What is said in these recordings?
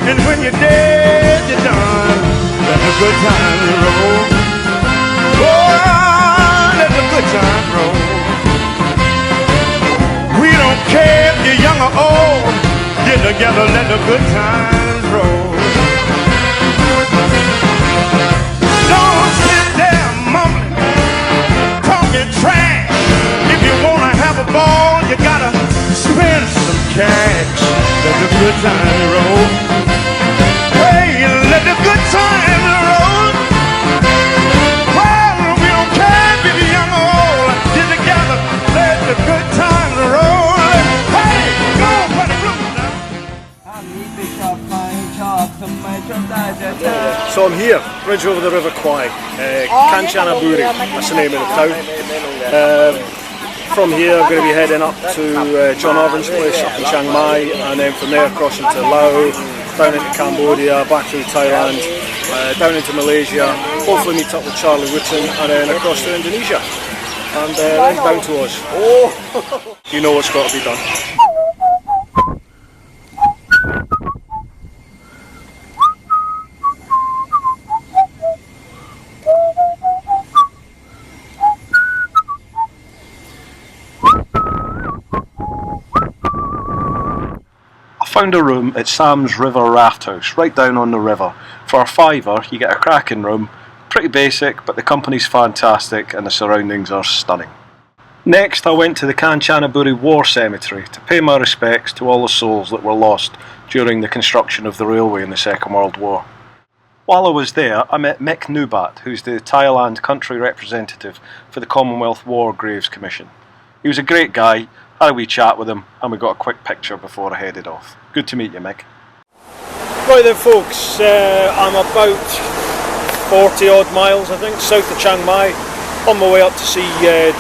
And when you're dead, you're done. Let the good times roll. Oh, let the good times roll. We don't care if you're young or old. Get together, let the good times roll. Don't sit there mumbling, talking trash. If you wanna have a ball, you gotta spend some cash. Let the good times roll. Hey, let the good times roll. Well, we don't care if you're young or old. Get together, let the good times roll. Hey, go for the blues now. So I'm here, bridge over the River Kwai, Kanchanaburi, that's the name of the town. From here I'm going to be heading up to John Irvin's place up in Chiang Mai, and then from there crossing to Laos, down into Cambodia, back through Thailand, down into Malaysia, hopefully meet up with Charlie Wooten, and then across to Indonesia, and then down to us. Oh, you know what's got to be done. Found a room at Sam's River Raft House, right down on the river. For a £5 you get a cracking room, pretty basic, but the company's fantastic and the surroundings are stunning. Next I went to the Kanchanaburi War Cemetery to pay my respects to all the souls that were lost during the construction of the railway in the Second World War. While I was there I met Mick Nubat, who's the Thailand country representative for the Commonwealth War Graves Commission. He was a great guy. Had a wee chat with him and we got a quick picture before I headed off. Good to meet you, Mick. Right then folks, I'm about 40 odd miles I think, south of Chiang Mai, on my way up to see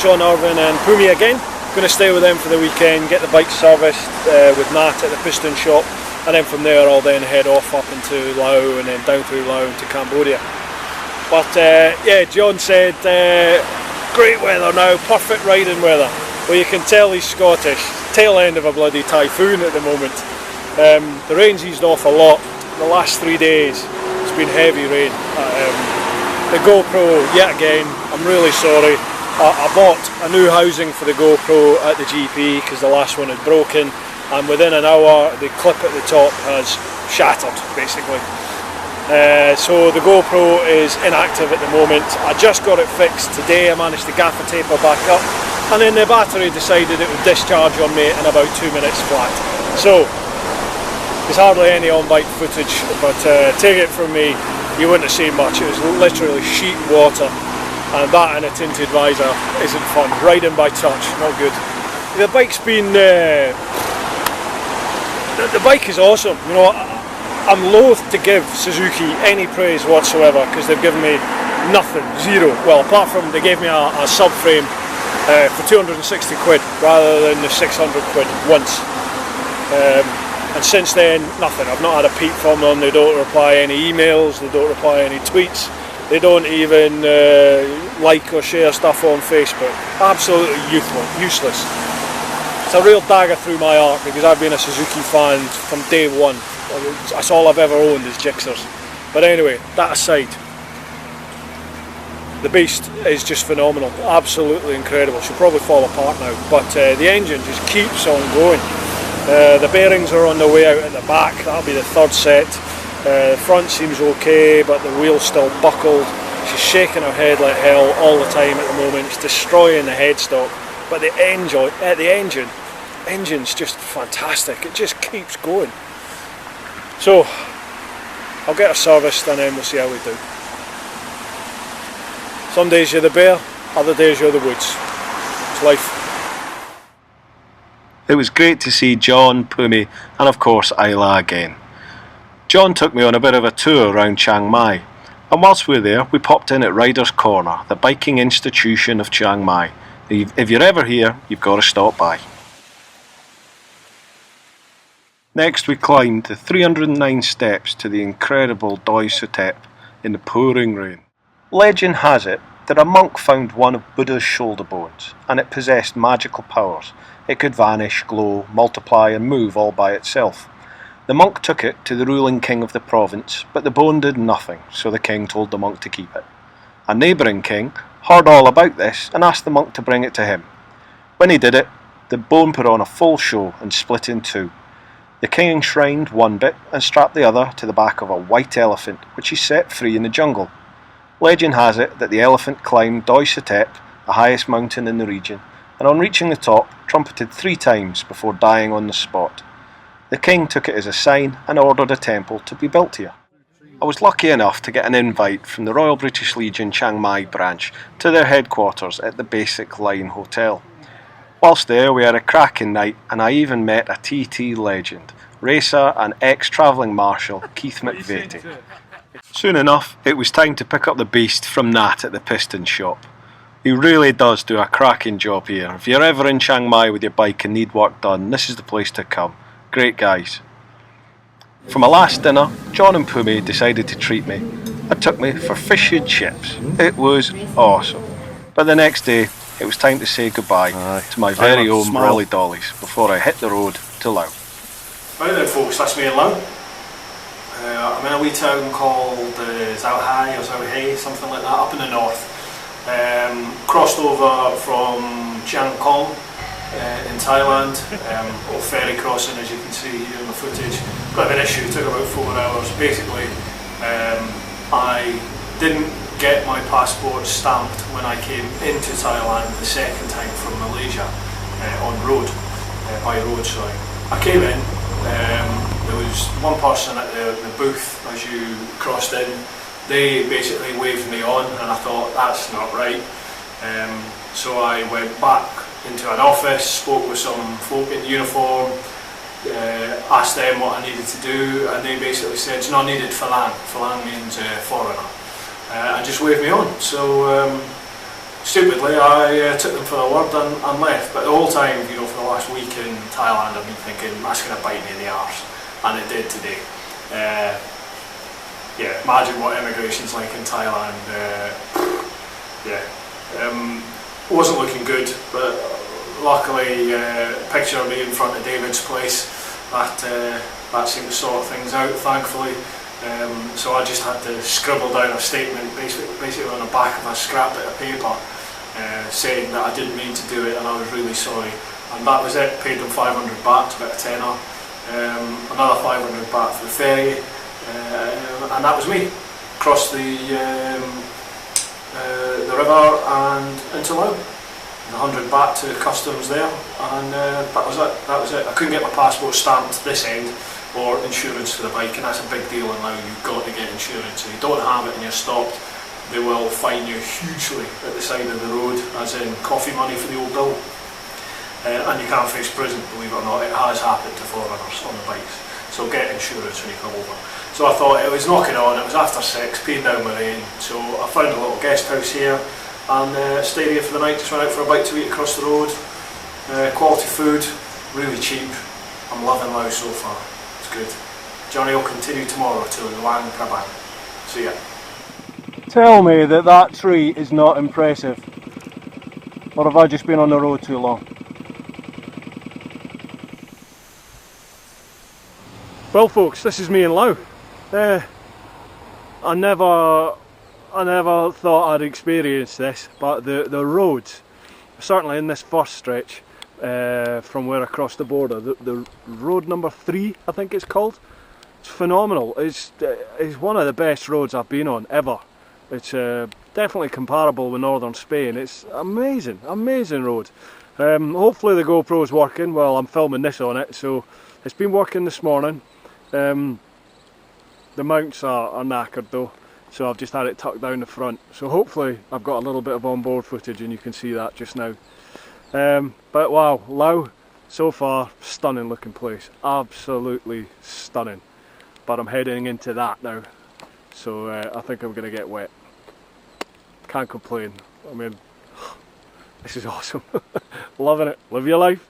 John Irvin and Pumi again. Going to stay with them for the weekend, get the bike serviced with Nat at the piston shop, and then from there I'll then head off up into Laos and then down through Laos to Cambodia. But yeah, John said great weather now, perfect riding weather. Well, you can tell he's Scottish. Tail end of a bloody typhoon at the moment. The rain's eased off a lot. The last 3 days it's been heavy rain. The GoPro, yet again, I'm really sorry. I bought a new housing for the GoPro at the GP because the last one had broken, and within an hour the clip at the top has shattered basically. So the GoPro is inactive at the moment. I just got it fixed today. I managed to gaffer tape her back up, and then the battery decided it would discharge on me in about 2 minutes flat. So there's hardly any on-bike footage, but take it from me, you wouldn't have seen much. It was literally sheet water, and that and a tinted visor isn't fun. Riding by touch, not good. The bike's been the bike is awesome. You know, I'm loath to give Suzuki any praise whatsoever because they've given me nothing, zero. Well, apart from they gave me a subframe for 260 quid rather than the 600 quid once. And since then, nothing. I've not had a peep from them. They don't reply any emails, they don't reply any tweets, they don't even like or share stuff on Facebook. Absolutely useless. It's a real dagger through my heart because I've been a Suzuki fan from day one. That's all I've ever owned is Gixxers. But anyway, that aside, the beast is just phenomenal, absolutely incredible. She'll probably fall apart now, but the engine just keeps on going. The bearings are on the way out at the back, that'll be the third set. The front seems okay, but the wheel's still buckled. She's shaking her head like hell all the time at the moment. It's destroying the headstock, but the engine's just fantastic. It just keeps going. So I'll get her serviced and then we'll see how we do. Some days you're the bear, other days you're the woods. It's life. It was great to see John, Pumi and of course Isla again. John took me on a bit of a tour around Chiang Mai, and whilst we were there we popped in at Riders Corner, the biking institution of Chiang Mai. If you're ever here, you've got to stop by. Next we climbed the 309 steps to the incredible Doi Suthep in the pouring rain. Legend has it that a monk found one of Buddha's shoulder bones and it possessed magical powers. It could vanish, glow, multiply and move all by itself. The monk took it to the ruling king of the province, but the bone did nothing, so the king told the monk to keep it. A neighbouring king heard all about this and asked the monk to bring it to him. When he did it, the bone put on a full show and split in two. The king enshrined one bit and strapped the other to the back of a white elephant, which he set free in the jungle. Legend has it that the elephant climbed Doi Satep, the highest mountain in the region, and on reaching the top, trumpeted 3 times before dying on the spot. The king took it as a sign and ordered a temple to be built here. I was lucky enough to get an invite from the Royal British Legion Chiang Mai branch to their headquarters at the Basic Line Hotel. Whilst there, we had a cracking night, and I even met a TT legend, racer and ex-travelling marshal Keith McVeety. Soon enough, it was time to pick up the beast from Nat at the piston shop. He really does do a cracking job here. If you're ever in Chiang Mai with your bike and need work done, this is the place to come. Great guys. For my last dinner, John and Pumi decided to treat me and took me for fish and chips. It was awesome. But the next day, it was time to say goodbye to my very own Rolly Dollies before I hit the road to Laos. Right then folks, that's me in Laos. I'm in a wee town called Zhao Hai or Zhao Hei, something like that, up in the north. Crossed over from Chiang Kong in Thailand, old ferry crossing as you can see here in the footage. Got an issue, it took about 4 hours. Basically, I didn't get my passport stamped when I came into Thailand the second time from Malaysia by road, sorry. I came in, there was one person at the booth as you crossed in. They basically waved me on and I thought that's not right. So I went back into an office, spoke with some folk in uniform, asked them what I needed to do, and they basically said it's not needed Phalang. Phalang means foreigner. And just waved me on. So stupidly I took them for their word and left. But the whole time, you know, for the last week in Thailand, I've been thinking that's going to bite me in the arse, and it did today. Yeah, imagine what immigration's like in Thailand. Wasn't looking good, but luckily, picture of me in front of David's place, that seemed to sort things out, thankfully. So I just had to scribble down a statement basically on the back of a scrap bit of paper saying that I didn't mean to do it and I was really sorry. And that was it. Paid them 500 baht, about a tenner. Another 500 baht for the ferry, and that was me. Crossed the river and into Laos. 100 baht to customs there, and that was it. I couldn't get my passport stamped this end, or insurance for the bike, and that's a big deal in Laos. You've got to get insurance. If you don't have it and you're stopped, they will fine you hugely at the side of the road, as in coffee money for the old bill. And you can't face prison, believe it or not. It has happened to foreigners on the bikes. So get insurance when you come over. So I thought it was knocking on, it was after 6, peeing down my rain. So I found a little guest house here and stayed here for the night, just went out for a bite to eat across the road. Quality food, really cheap. I'm loving Laos so far, it's good. Journey will continue tomorrow to Luang Prabang. See ya. Tell me that tree is not impressive. Or have I just been on the road too long? Well folks, this is me in Laos. I never thought I'd experience this, but the roads, certainly in this first stretch from where I crossed the border, the road number 3 I think it's called, it's phenomenal. It's one of the best roads I've been on ever. It's definitely comparable with northern Spain. It's amazing, amazing road. Hopefully the GoPro's working. Well, I'm filming this on it, so it's been working this morning. The mounts are knackered though, so I've just had it tucked down the front. So hopefully I've got a little bit of onboard footage and you can see that just now. But wow, Laos, so far, stunning looking place. Absolutely stunning. But I'm heading into that now. So I think I'm going to get wet. Can't complain. I mean, this is awesome. Loving it. Live your life.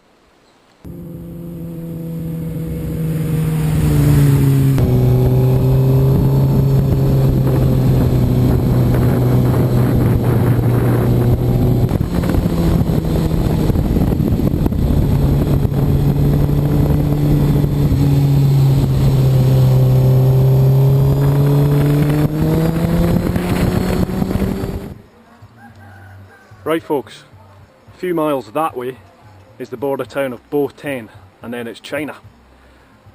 Right folks, a few miles that way is the border town of Bo-Ten, and then it's China.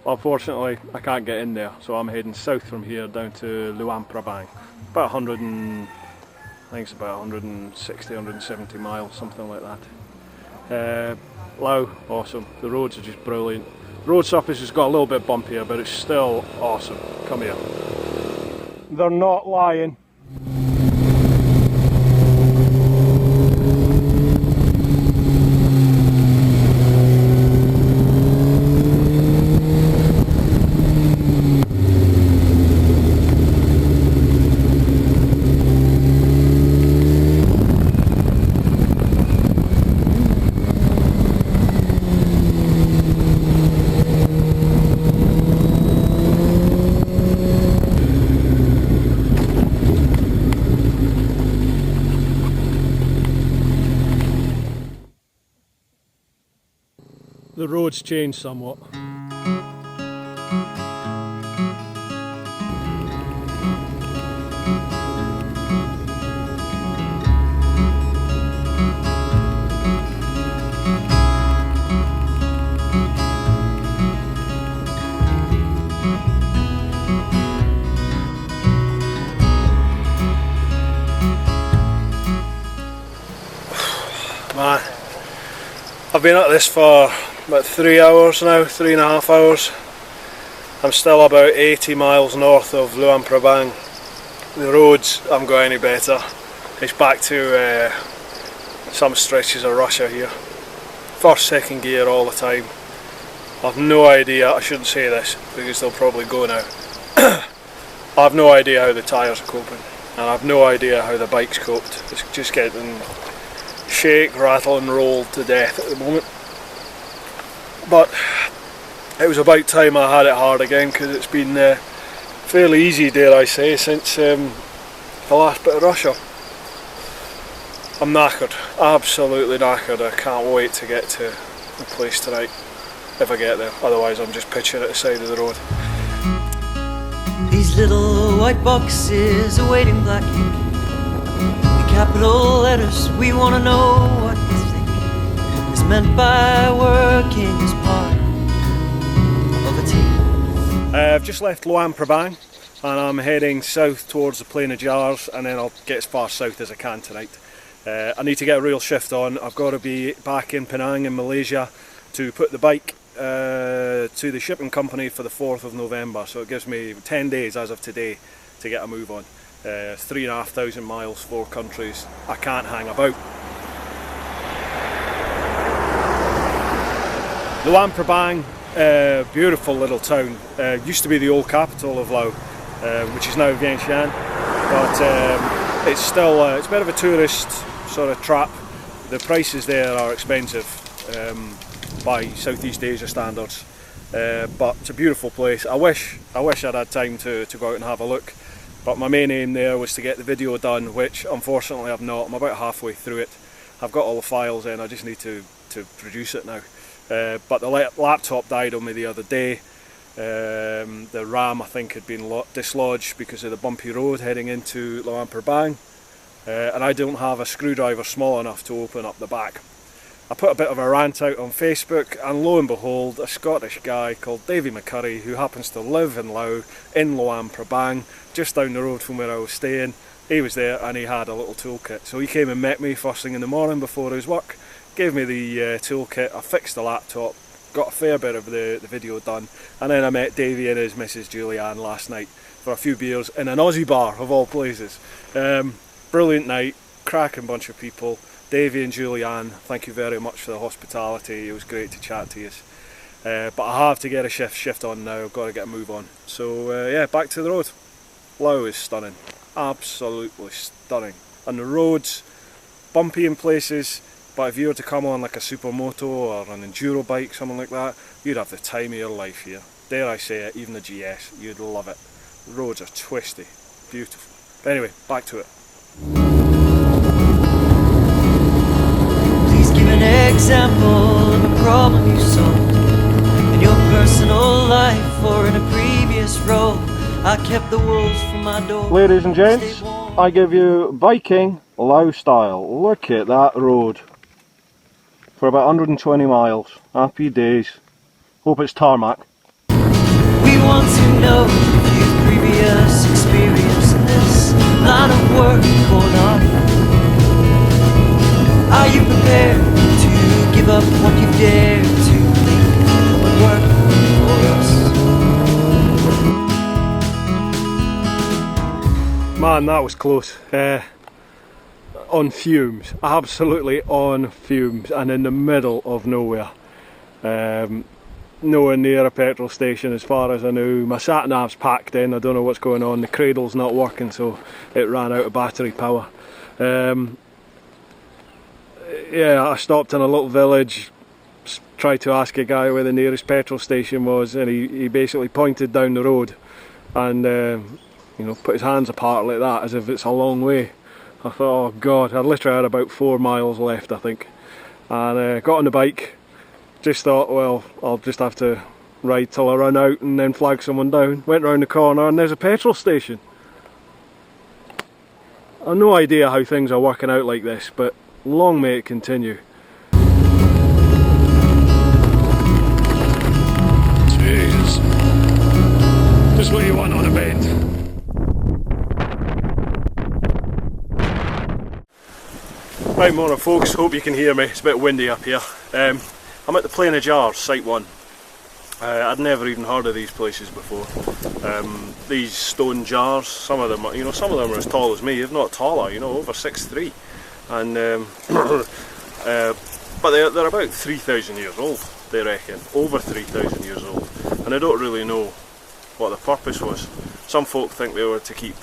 Unfortunately I can't get in there, so I'm heading south from here down to Luang Prabang. About 160, 170 miles, something like that. Laos, awesome. The roads are just brilliant. The road surface has got a little bit bumpier, but it's still awesome. Come here. They're not lying. The road's changed somewhat. Man, I've been at this for about 3 hours now, 3.5 hours. I'm still about 80 miles north of Luang Prabang. The roads haven't got any better. It's back to some stretches of Russia here. First, second gear all the time. I've no idea, I shouldn't say this because they'll probably go now. I have no idea how the tyres are coping, and I have no idea how the bike's coped. It's just getting shake, rattle and roll to death at the moment. But it was about time I had it hard again, because it's been fairly easy, dare I say, since the last bit of Russia. I'm knackered, absolutely knackered. I can't wait to get to the place tonight, if I get there. Otherwise I'm just pitching at the side of the road. These little white boxes awaiting black ink. The capital letters, we want to know what you think is meant by working as part of a team. I've just left Luang Prabang and I'm heading south towards the Plain of Jars, and then I'll get as far south as I can tonight. I need to get a real shift on. I've got to be back in Penang in Malaysia to put the bike to the shipping company for the 4th of November, so it gives me 10 days as of today to get a move on. 3,500 miles, 4 countries. I can't hang about. Luang Prabang, beautiful little town. Used to be the old capital of Laos, which is now Vientiane, but it's still it's a bit of a tourist sort of trap. The prices there are expensive by Southeast Asia standards, but it's a beautiful place. I wish I'd had time to go out and have a look, but my main aim there was to get the video done, which unfortunately I've not. I'm about halfway through it. I've got all the files in, I just need to produce it now. But the laptop died on me the other day. The RAM I think had been dislodged because of the bumpy road heading into Luang Prabang, and I don't have a screwdriver small enough to open up the back. I put a bit of a rant out on Facebook, and lo and behold, a Scottish guy called Davy McCurry, who happens to live in Laos, in Luang Prabang, just down the road from where I was staying, he was there and he had a little toolkit. So he came and met me first thing in the morning before his work, gave me the toolkit, I fixed the laptop, got a fair bit of the video done, and then I met Davy and his Mrs Julianne last night for a few beers in an Aussie bar of all places. Brilliant night, cracking bunch of people. Davy and Julianne, thank you very much for the hospitality, it was great to chat to you. But I have to get a shift on now, I've got to get a move on. So yeah, back to the road. Laos is stunning, absolutely stunning. And the roads, bumpy in places, but if you were to come on like a supermoto or an enduro bike, something like that, you'd have the time of your life here. Dare I say it, even the GS, you'd love it. The roads are twisty, beautiful. But anyway, back to it. An example of a problem you solved in your personal life or in a previous role. I kept the wolves from my door. Ladies and gents, I give you biking Laos style. Look at that road. For about 120 miles. Happy days. Hope it's tarmac. We want to know if you've previous experience in this line of work or not. Are you prepared to give up what you dare to believe and work for us? Man, that was close. On fumes, absolutely on fumes, and in the middle of nowhere. Nowhere near a petrol station as far as I knew. My sat nav's packed in, I don't know what's going on. The cradle's not working, so it ran out of battery power. Yeah, I stopped in a little village, tried to ask a guy where the nearest petrol station was, and he basically pointed down the road and you know, put his hands apart like that as if it's a long way. I thought, oh god, I literally had about 4 miles left, I think. And got on the bike, just thought, well, I'll just have to ride till I run out and then flag someone down. Went round the corner and there's a petrol station. I've no idea how things are working out like this, but long may it continue. Jesus. Just what you want on a bend. Right, morning folks, hope you can hear me. It's a bit windy up here. I'm at the Plain of Jars, Site 1. I'd never even heard of these places before. These stone jars, some of them are as tall as me, if not taller, you know, over 6'3". And but they're about 3,000 years old, they reckon, over 3,000 years old. And I don't really know what the purpose was. Some folk think they were to keep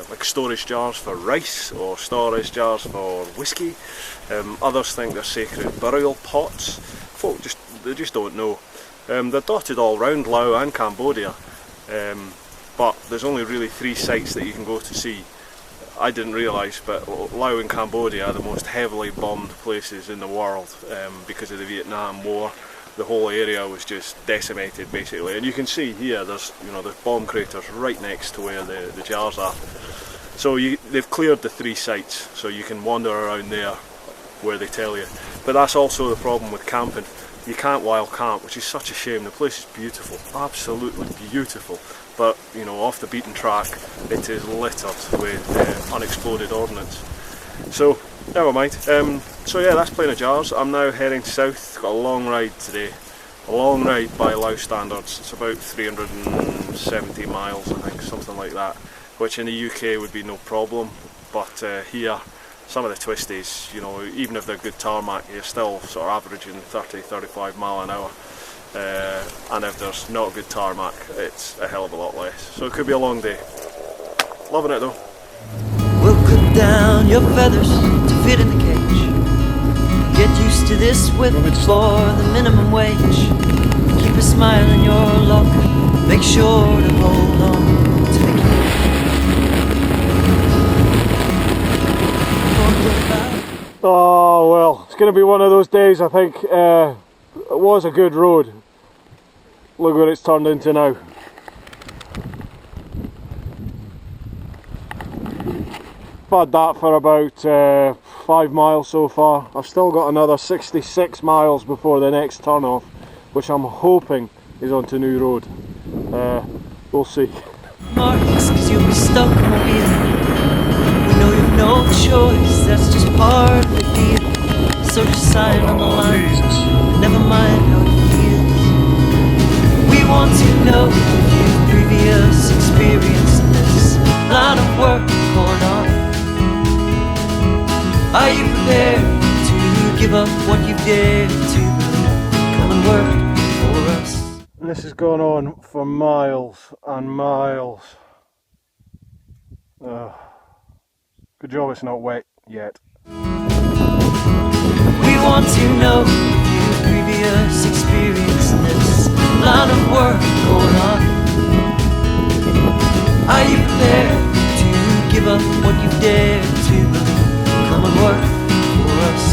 like storage jars for rice or storage jars for whiskey. Others think they're sacred burial pots. Folk they just don't know. They're dotted all round Laos and Cambodia, but there's only really 3 sites that you can go to see. I didn't realise, but Laos and Cambodia are the most heavily bombed places in the world because of the Vietnam War. The whole area was just decimated basically, and you can see here there's bomb craters right next to where the jars are. So they've cleared the 3 sites, so you can wander around there where they tell you. But that's also the problem with camping. You can't wild camp, which is such a shame. The place is beautiful, absolutely beautiful, but you know, off the beaten track it is littered with unexploded ordnance. So never mind. So yeah, that's Plain of Jars. I'm now heading south. Got a long ride today. A long ride by Laos standards. It's about 370 miles, I think, something like that. Which in the UK would be no problem, but here, some of the twisties, you know, even if they're good tarmac, you're still sort of averaging 30-35 mile an hour. And if there's not good tarmac, it's a hell of a lot less. So it could be a long day. Loving it though. We'll put down your feathers to fit in the cage. Get used to this whip for the minimum wage. Keep a smile in your locker. Make sure to hold on to the key. Oh well, it's going to be one of those days, I think. It was a good road. Look what it's turned into now. I've had that for about 5 miles so far. I've still got another 66 miles before the next turn off, which I'm hoping is onto new road. We'll see. Marks, 'cause you'll be stuck on the wheel. We know you've no choice, that's just part of the deal. So just sign on the line, Jesus. never mind how it feels. We want to know if you've previous experience in this line of work or not. Are you prepared to give up what you dare to believe? Come and work for us. And this has gone on for miles and miles. Good job it's not wet yet. We want to know if you've previous experience in this line of work or not. Are you prepared to give up what you dare to believe? Come and work for us.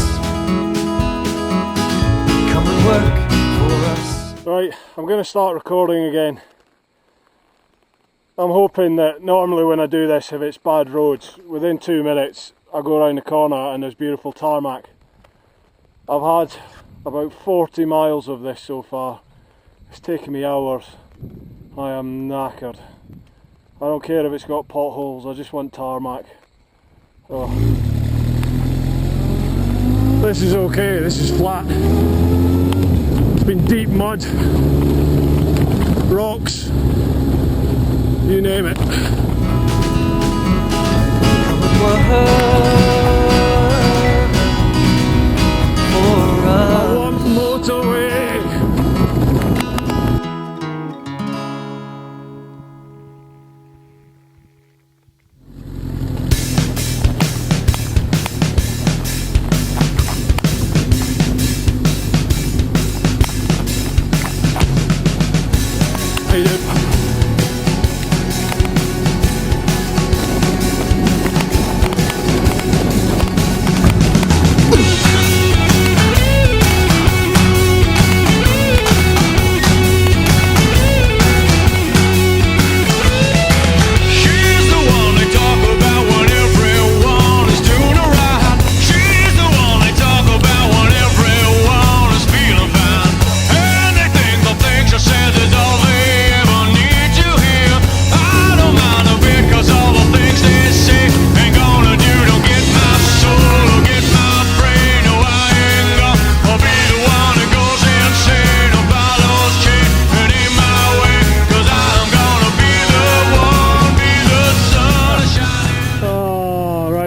Come and work for us. Right, I'm going to start recording again. I'm hoping that normally when I do this, if it's bad roads, within 2 minutes I go around the corner and there's beautiful tarmac. I've had about 40 miles of this so far. It's taken me hours. I am knackered. I don't care if it's got potholes, I just want tarmac. Oh. This is okay, this is flat. It's been deep mud, rocks, you name it. I want motorway. How you doing?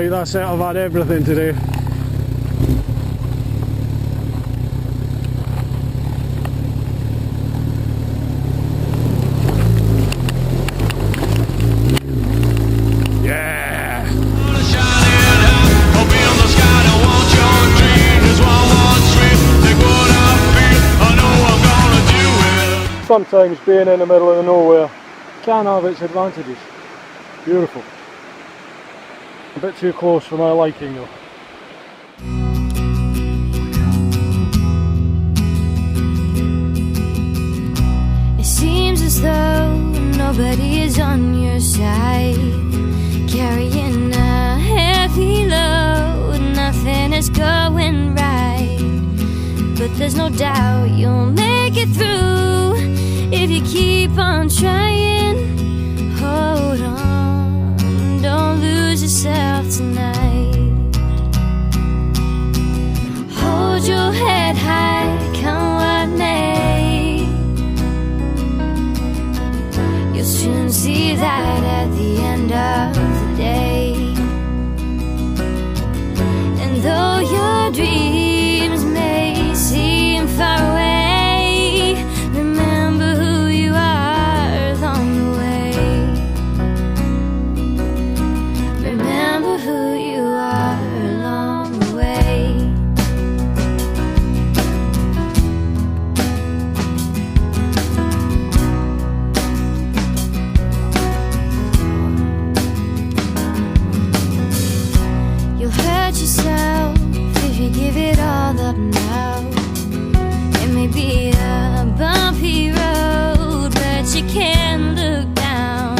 That's it, I've had everything today. Yeah! Sometimes being in the middle of the nowhere can have its advantages. Beautiful. A bit too close for my liking though. It seems as though nobody is on your side, carrying a heavy load, nothing is going right. But there's no doubt you'll make it through if you keep on trying. Hold on, don't lose yourself tonight. Hold your head high, come what may. You'll soon see that at the end of the day. And though your dreams may seem far away, remember who you are along the way. Remember who you are along the way. You'll hurt yourself if you give it all up now. It may be a bumpy road, but you can look down.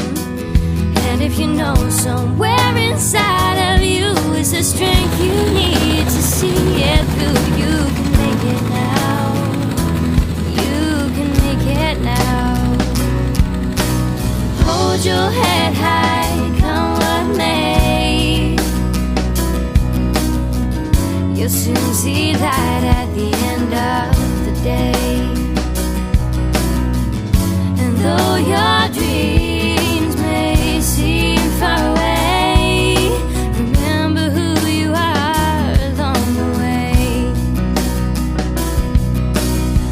And if you know somewhere inside of you is the strength you need to see it through, you can make it now. You can make it now. Hold your head high, come what may. You'll soon see that at the end of the day. And though your dreams may seem far away, remember who you are along the way.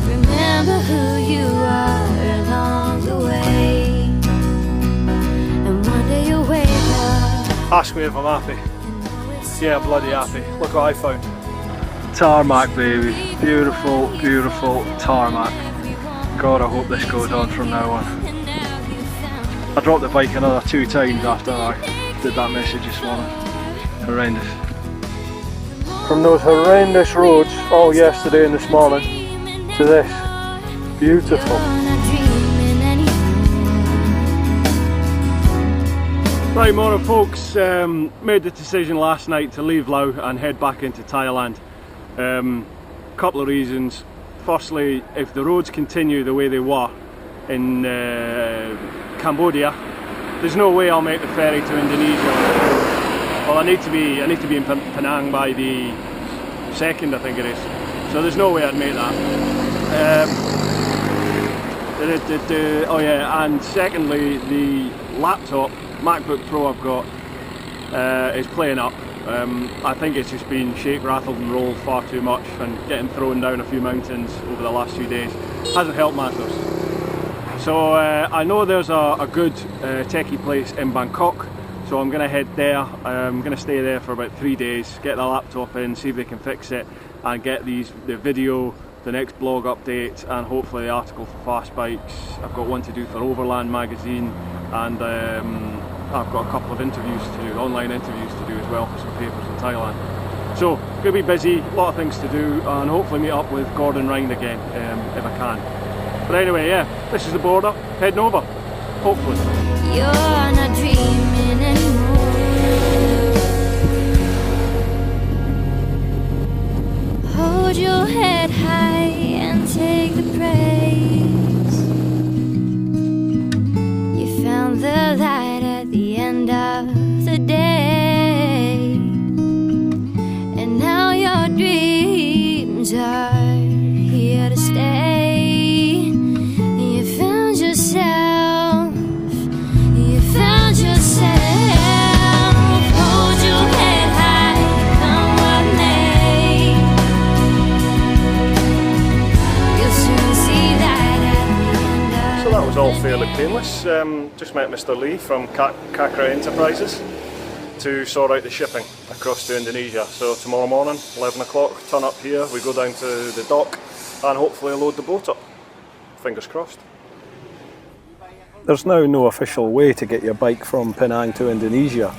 Remember who you are along the way. And one day you'll wake up. Ask me if I'm happy. Yeah, bloody happy. Look what I found. Tarmac, baby. Beautiful, beautiful tarmac. God, I hope this goes on from now on. I dropped the bike another 2 times after I did that message this morning. Horrendous. From those horrendous roads all yesterday and this morning to this. Beautiful. Right, morning folks, made the decision last night to leave Laos and head back into Thailand. Couple of reasons. Firstly, if the roads continue the way they were in Cambodia, there's no way I'll make the ferry to Indonesia. Well, I need to be in Penang by the 2nd, I think it is. So there's no way I'd make that. Oh yeah, and secondly, the laptop MacBook Pro I've got is playing up. I think it's just been shake, rattled and rolled far too much, and getting thrown down a few mountains over the last few days hasn't helped matters. So I know there's a good techie place in Bangkok, so I'm going to head there. I'm going to stay there for about 3 days, get the laptop in, see if they can fix it, and get the video, the next blog update, and hopefully the article for Fast Bikes. I've got one to do for Overland magazine, and I've got a couple of interviews to do, online interviews to do as well for some papers in Thailand. So, going to be busy, a lot of things to do, and hopefully meet up with Gordon Ryan again, if I can. But anyway, yeah, this is the border, heading over, hopefully. You're not dreaming anymore. Hold your head high and take the praise. You found the light at the end of the day, and now your dreams are here to stay. You found yourself. You found yourself. Hold your head high, come what may. You'll soon see light at the end of. So that was all fairly painless. Just met Mr. Lee from Kakra Enterprises to sort out the shipping across to Indonesia. So tomorrow morning, 11 o'clock, turn up here, we go down to the dock and hopefully load the boat up. Fingers crossed. There's now no official way to get your bike from Penang to Indonesia,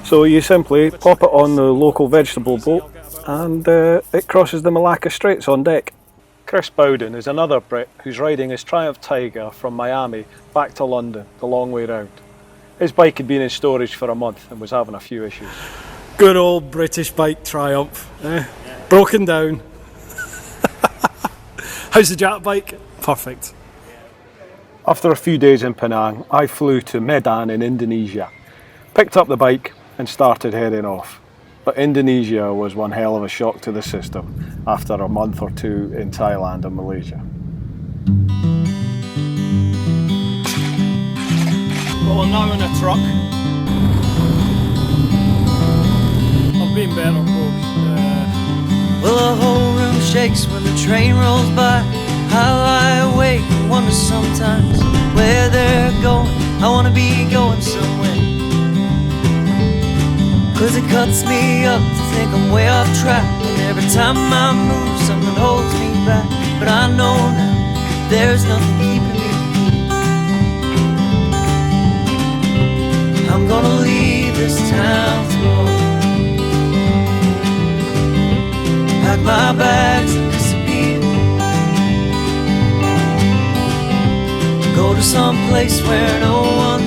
so you simply pop it on the local vegetable boat and it crosses the Malacca Straits on deck. Chris Bowden is another Brit who's riding his Triumph Tiger from Miami back to London the long way round. His bike had been in storage for a month and was having a few issues. Good old British bike Triumph, broken down. How's the Jap bike? Perfect. After a few days in Penang, I flew to Medan in Indonesia, picked up the bike and started heading off. But Indonesia was one hell of a shock to the system after a month or two in Thailand and Malaysia. Well, I'm now in a truck. I've been better, folks. Well, the whole room shakes when the train rolls by. I lie awake and wonder sometimes where they're going. I wanna be going somewhere. 'Cause it cuts me up to think I'm way off track, and every time I move something holds me back. But I know now there's nothing keeping me. I'm gonna leave this town tomorrow, pack my bags and disappear, go to some place where no one